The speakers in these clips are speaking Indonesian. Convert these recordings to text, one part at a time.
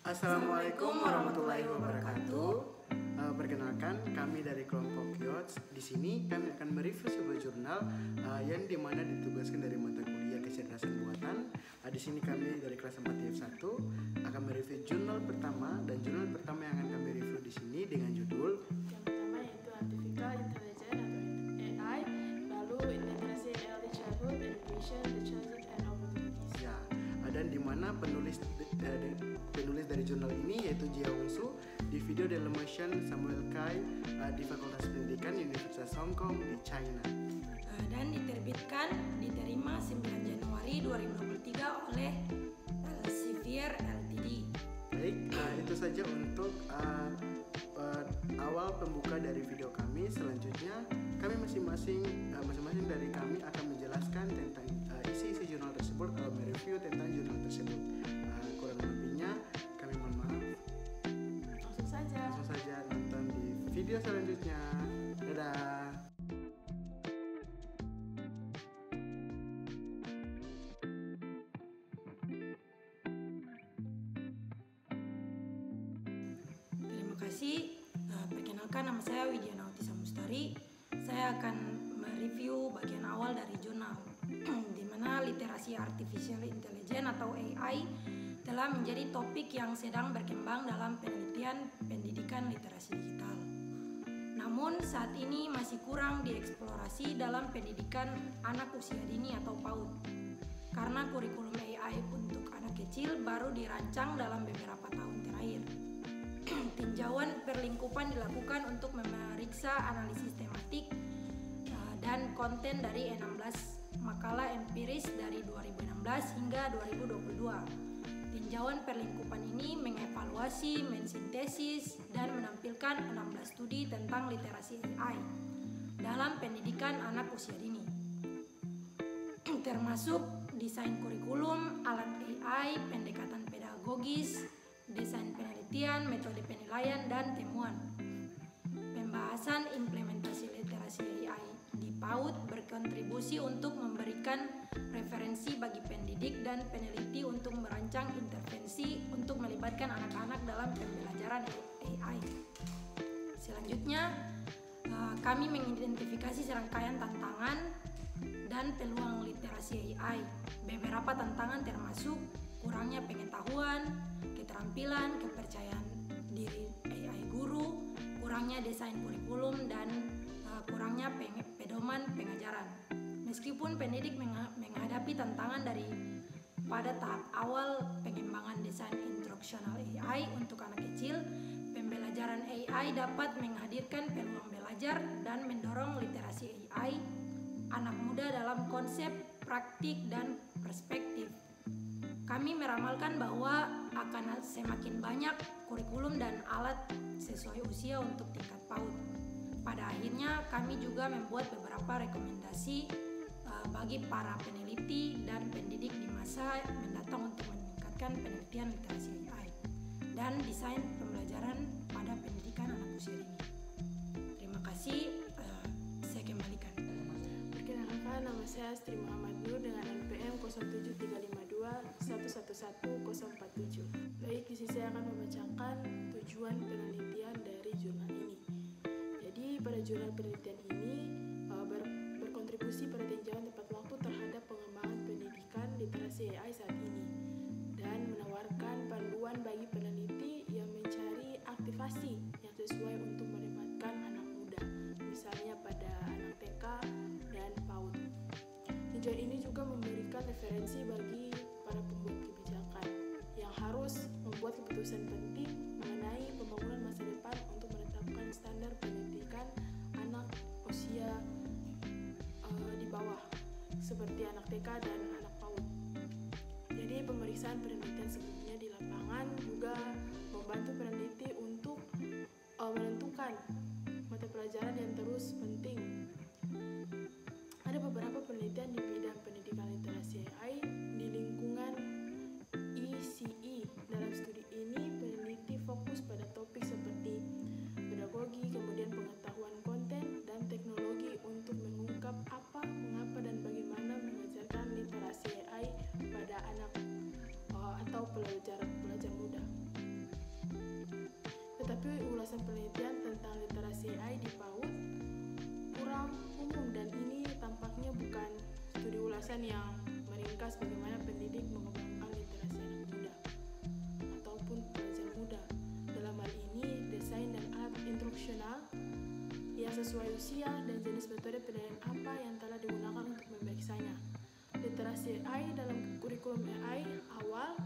Assalamualaikum warahmatullahi wabarakatuh. Perkenalkan, kami dari kelompok Yots. Di sini kami akan mereview sebuah jurnal yang dimana ditugaskan dari mata kuliah kecerdasan buatan. Di sini kami dari kelas 4 TF1 akan mereview jurnal pertama, dan jurnal pertama yang akan kami review di sini dengan judul yang pertama yaitu Artificial Intelligence atau AI, lalu Integrasi Early Childhood Education, the Challenges and Opportunities. Ya, dan dimana penulis dari jurnal ini yaitu Jia Wongsu, di video Delusion Samuel Kai di Fakultas Pendidikan Universitas Hong Kong di China. Dan diterima 9 Januari 2023 oleh Elsevier Ltd. Baik, itu saja untuk awal pembuka dari video kami. Selanjutnya kami masing-masing dari kami akan menjelaskan tentang isi jurnal tersebut, mereview tentang jurnal tersebut. Kurang lebihnya kami mohon maaf. Langsung saja nonton di video selanjutnya. Dadah. Terima kasih. Perkenalkan, nama saya Widya Nauti Samustari. Saya akan mereview bagian awal dari jurnal di mana literasi artificial intelligence atau AI telah menjadi topik yang sedang berkembang dalam penelitian pendidikan literasi digital. Namun saat ini masih kurang dieksplorasi dalam pendidikan anak usia dini atau PAUD. Karena kurikulum AI untuk anak kecil baru dirancang dalam beberapa tahun terakhir. Tinjauan perlingkupan dilakukan untuk memeriksa analisis tematik dan konten dari 16 makalah empiris dari 2016 hingga 2022. Tinjauan perlingkupan ini mengevaluasi, mensintesis, dan menampilkan 16 studi tentang literasi AI dalam pendidikan anak usia dini, termasuk desain kurikulum, alat AI, pendekatan pedagogis, desain penelitian, metode penilaian, dan temuan. Pembahasan implementasi literasi AI di PAUD berkontribusi untuk memberikan referensi bagi pendidik dan peneliti untuk merancang intervensi untuk melibatkan anak-anak dalam pembelajaran AI. Selanjutnya, kami mengidentifikasi serangkaian tantangan dan peluang literasi AI. Beberapa tantangan termasuk kurangnya pengetahuan, keterampilan, kepercayaan diri AI guru, kurangnya desain kurikulum, dan kurangnya pedoman pengajaran. Meskipun pendidik menghadapi tantangan pada tahap awal pengembangan desain instruksional AI untuk anak kecil, pembelajaran AI dapat menghadirkan peluang belajar dan mendorong literasi AI anak muda dalam konsep, praktik, dan perspektif. Kami meramalkan bahwa akan semakin banyak kurikulum dan alat sesuai usia untuk tingkat PAUD. Pada akhirnya, kami juga membuat beberapa rekomendasi bagi para peneliti dan pendidik di masa mendatang untuk meningkatkan penelitian literasi AI dan desain pembelajaran pada pendidikan anak usia dini. Terima kasih, saya kembalikan. Perkenalkan, nama saya Astri Muhammad Nur dengan NPM 07352111047. Baik, di sini saya akan membacakan tujuan penelitian dari jurnal ini. Jadi pada jurnal penelitian ini berkontribusi pada tinjauan tepat waktu terhadap pengembangan pendidikan literasi AI saat ini dan menawarkan panduan bagi peneliti yang mencari aktivasi yang sesuai untuk melibatkan anak muda, misalnya pada anak TK dan PAUD. Tinjauan ini juga memberikan referensi bagi para pembuat kebijakan yang harus membuat keputusan penting mengenai pembangunan masa depan untuk menetapkan standar pendidikan anak usia di bawah seperti anak TK dan anak PAUD. Jadi pemeriksaan penelitian sebelumnya di lapangan juga membantu peneliti untuk menentukan mata pelajaran yang terus penting. Ada beberapa penelitian di bidang pendidikan literasi AI di lingkungan ECE. Dalam studi ini, peneliti fokus pada topik seperti pedagogi, kemudian pengetahuan konten, dan teknologi untuk mengungkap apa, mengapa, dan bagaimana mengajarkan literasi AI pada anak atau pelajar muda. pembahasan penelitian tentang literasi AI di PAUD kurang umum, dan ini tampaknya bukan studi ulasan yang meringkas bagaimana pendidik mengembangkan literasi anak muda ataupun pelajar muda. Dalam hal ini, desain dan alat instruksional yang sesuai usia dan jenis metode penilaian apa yang telah digunakan untuk memeriksanya. Literasi AI dalam kurikulum AI awal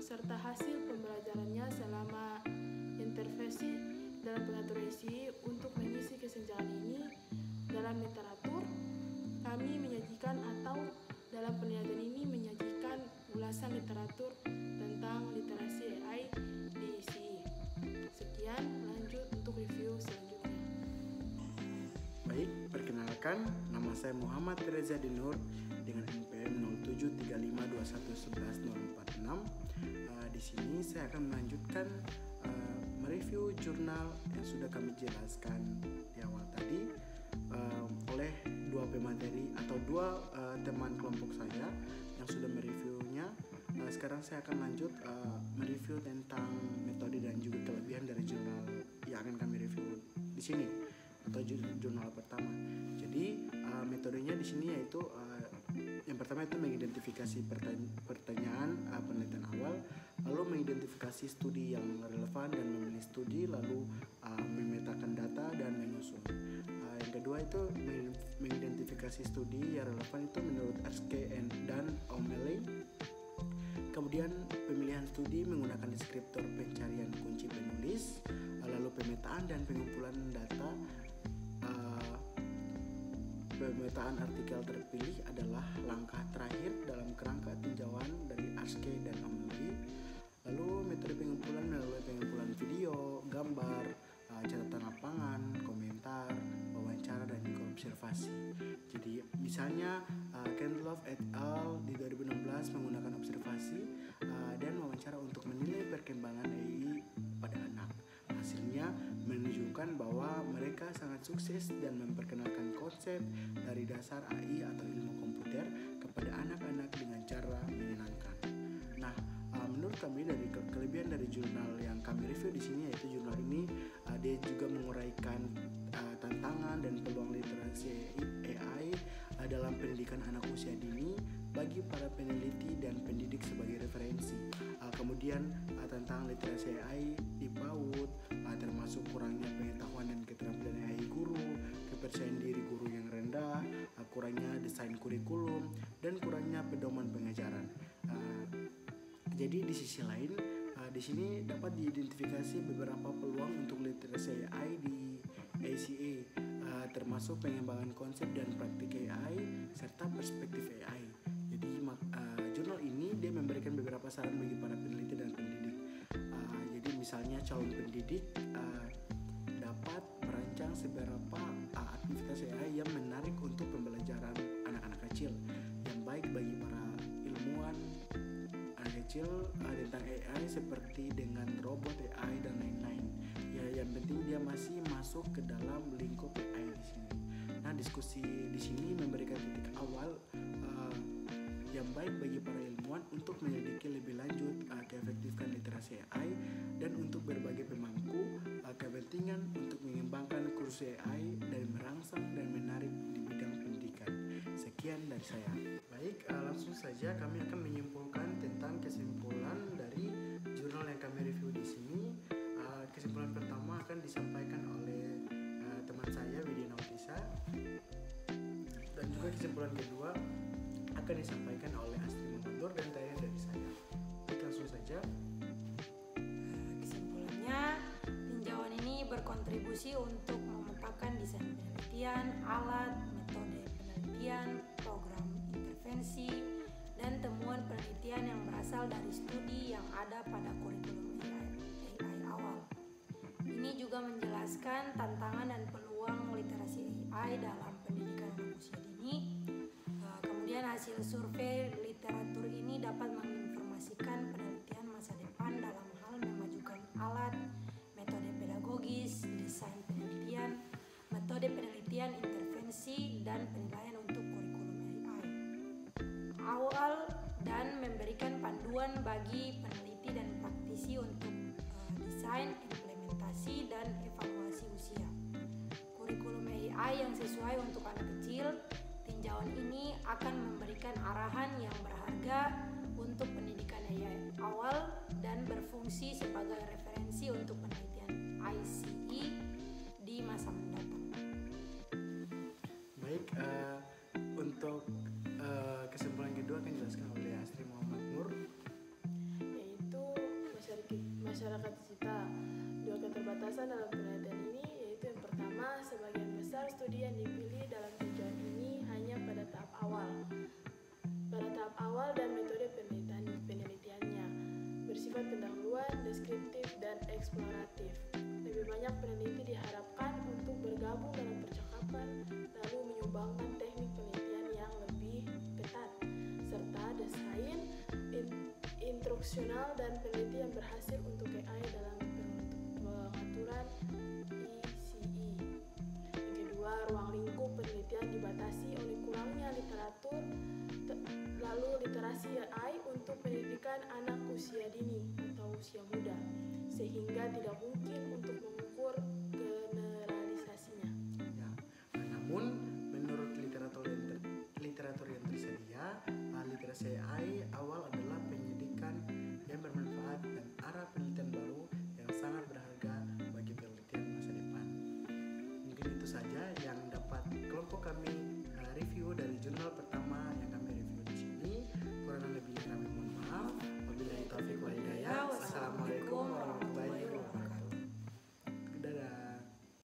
serta hasil pembelajarannya selama intervensi dalam pengaturan isi untuk mengisi kesenjangan ini dalam literatur. Kami menyajikan atau dalam penelitian ini menyajikan ulasan literatur tentang literasi AI di ISI. Sekian, lanjut untuk review selanjutnya. Baik, perkenalkan, nama saya Muhammad Reza Dinur dengan NPM 073521111046. Di sini saya akan melanjutkan mereview jurnal yang sudah kami jelaskan di awal tadi oleh dua pemateri atau dua teman kelompok saya yang sudah mereviewnya. Sekarang saya akan lanjut mereview tentang metode dan juga kelebihan dari jurnal yang akan kami review di sini atau jurnal pertama. Jadi metodenya di sini yaitu yang pertama itu mengidentifikasi pertanyaan penelitian awal, lalu mengidentifikasi studi yang relevan dan memilih studi, lalu memetakan data dan menyusun. Yang kedua itu mengidentifikasi studi yang relevan itu menurut Erskine dan O'Malley. Kemudian pemilihan studi menggunakan deskriptor pencarian kunci penulis, lalu pemetaan dan pengumpulan data. Pemetaan artikel terpilih adalah langkah terakhir dalam kerangka tinjauan dari Erskine dan O'Malley. Lalu metode pengumpulan melalui pengumpulan video, gambar, catatan lapangan, komentar, wawancara dan juga observasi. Jadi misalnya Kendloff et al. Di 2016 menggunakan observasi dan wawancara untuk menilai perkembangan AI pada anak. Hasilnya menunjukkan bahwa mereka sangat sukses dan memperkenalkan konsep dari dasar AI atau ilmu komputer kepada anak-anak dengan cara menyenangkan. Nah, menurut kami dari kelebihan dari jurnal yang kami review di sini yaitu jurnal ini dia juga menguraikan tantangan dan peluang literasi AI dalam pendidikan anak usia dini bagi para peneliti dan pendidik sebagai referensi. Kemudian tentang literasi AI di PAUD, termasuk kurangnya pengetahuan dan keterampilan AI guru, kepercayaan diri guru yang rendah, kurangnya desain kurikulum, dan kurangnya pedoman pengajaran. Jadi di sisi lain, di sini dapat diidentifikasi beberapa peluang untuk literasi AI di ACA, termasuk pengembangan konsep dan praktik AI serta perspektif AI. Jadi jurnal ini dia memberikan beberapa saran bagi para peneliti dan pendidik. Jadi misalnya calon pendidik dapat merancang seberapa aktivitas AI yang menarik untuk pembelajaran anak-anak kecil, yang baik bagi para ilmuwan anak kecil tentang AI seperti dengan robot AI dan lain-lain. Ya, yang penting dia masih masuk ke dalam lingkup AI di sini. Nah, diskusi di sini memberikan titik awal yang baik bagi para ilmuwan untuk menyelidiki lebih lanjut keefektifan literasi AI dan untuk berbagai pemangku kepentingan untuk mengembangkan kursus AI dan merangsang dan menarik di bidang pendidikan. Sekian dari saya. Baik, langsung saja kami akan menyimpulkan tentang kesimpulan dari jurnal yang kami review di sini. Kesimpulan pertama akan disampaikan oleh teman saya Widya Nautisa, dan juga kesimpulan kedua akan disampaikan oleh Astri Muhammad dan terakhir dari saya. Baik, langsung saja. Kesimpulannya, tinjauan ini berkontribusi untuk memetakan desain penelitian, alat, metode penelitian, program intervensi, dan temuan penelitian yang berasal dari studi yang ada pada kurikulum AI awal. Ini juga menjelaskan tantangan dan peluang literasi AI dalam pendidikan anak usia dini. Kemudian hasil survei literatur ini dapat menginformasikan penelitian masa depan dalam hal memajukan alat, metode pedagogis, desain penelitian, metode penelitian intervensi, dan penilaian untuk kurikulum AI awal, dan memberikan panduan bagi peneliti dan praktisi untuk desain, implementasi, dan evaluasi sesuai untuk anak kecil, tinjauan ini akan memberikan arahan yang berharga untuk pendidikan AI awal dan berfungsi sebagai referensi untuk penelitian ICE di masa mendatang. Baik, untuk kesimpulan kedua akan dijelaskan oleh Astri Muhammad Nur, yaitu masyarakat digital. Dua keterbatasan dalam penelitian ini yaitu yang pertama, sebagian besar studi yang dipilih dalam tujuan ini hanya pada tahap awal dan metode penelitiannya bersifat pendahuluan, deskriptif, dan eksploratif. Lebih banyak peneliti diharapkan untuk bergabung dalam percakapan lalu menyumbangkan teknik penelitian yang lebih ketat serta desain instruksional dan peneliti yang berhasil untuk AI dalam pengaturan ICE. Yang kedua, ruang lingkup penelitian dibatasi oleh kurangnya literatur lalu literasi AI untuk pendidikan anak usia dini atau usia muda, sehingga tidak mungkin untuk mengukur generalisasinya. ya. Namun menurut literatur yang tersedia, literasi AI